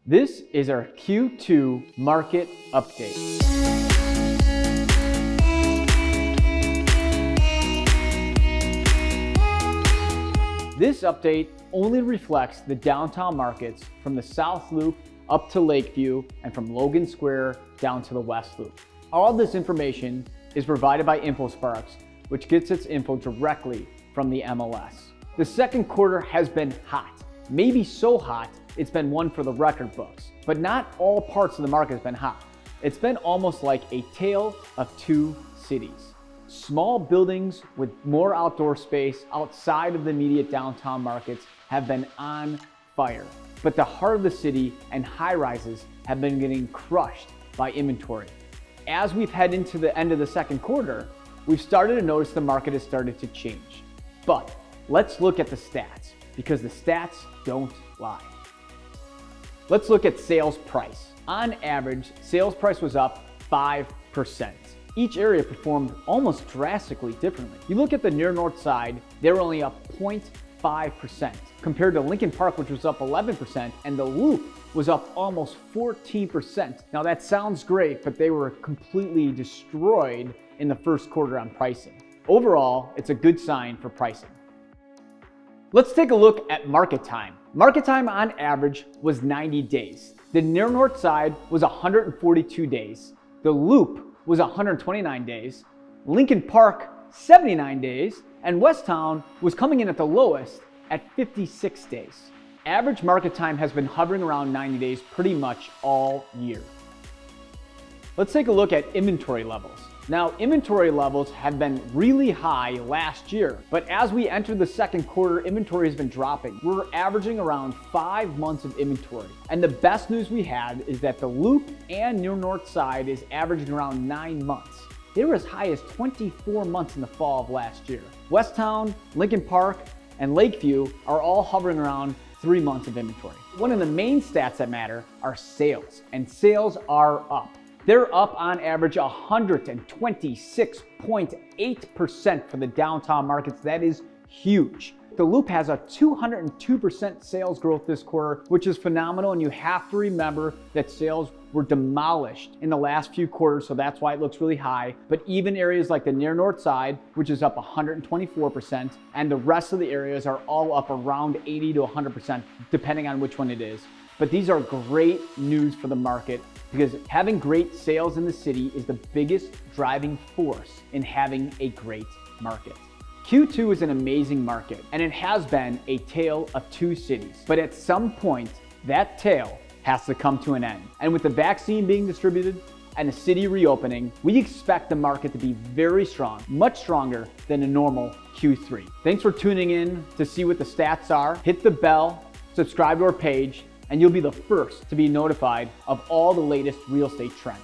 This is our Q2 market update. This update only reflects the downtown markets from the South Loop up to Lakeview and from Logan Square down to the West Loop. All this information is provided by InfoSparks, which gets its info directly from the MLS. The second quarter has been hot, maybe so hot it's been one for the record books, but not all parts of the market has been hot. It's been almost like a tale of two cities. Small buildings with more outdoor space outside of the immediate downtown markets have been on fire, but the heart of the city and high rises have been getting crushed by inventory. As we've headed into the end of the second quarter, we've started to notice the market has started to change. But let's look at the stats, because the stats don't lie. Let's look at sales price. On average, sales price was up 5%. Each area performed almost drastically differently. You look at the near north side, they were only up 0.5% compared to Lincoln Park, which was up 11%, and the Loop was up almost 14%. Now that sounds great, but they were completely destroyed in the first quarter on pricing. Overall, it's a good sign for pricing. Let's take a look at market time. Market time on average was 90 days. The near north side was 142 days. The Loop was 129 days. Lincoln Park, 79 days. And Westtown was coming in at the lowest at 56 days. Average market time has been hovering around 90 days pretty much all year. Let's take a look at inventory levels. Now, inventory levels have been really high last year, but as we enter the second quarter, inventory has been dropping. We're averaging around 5 months of inventory. And the best news we had is that the Loop and near north side is averaging around 9 months. They were as high as 24 months in the fall of last year. Westtown, Lincoln Park, and Lakeview are all hovering around 3 months of inventory. One of the main stats that matter are sales, and sales are up. They're up on average 126.8% for the downtown markets. That is huge. The Loop has a 202% sales growth this quarter, which is phenomenal. And you have to remember that sales were demolished in the last few quarters, so that's why it looks really high. But even areas like the near north side, which is up 124%, and the rest of the areas are all up around 80 to 100%, depending on which one it is. But these are great news for the market, because having great sales in the city is the biggest driving force in having a great market. Q2 is an amazing market, and it has been a tale of two cities. But at some point, that tale has to come to an end. And with the vaccine being distributed and the city reopening, we expect the market to be very strong, much stronger than a normal Q3. Thanks for tuning in to see what the stats are. Hit the bell, subscribe to our page, and you'll be the first to be notified of all the latest real estate trends.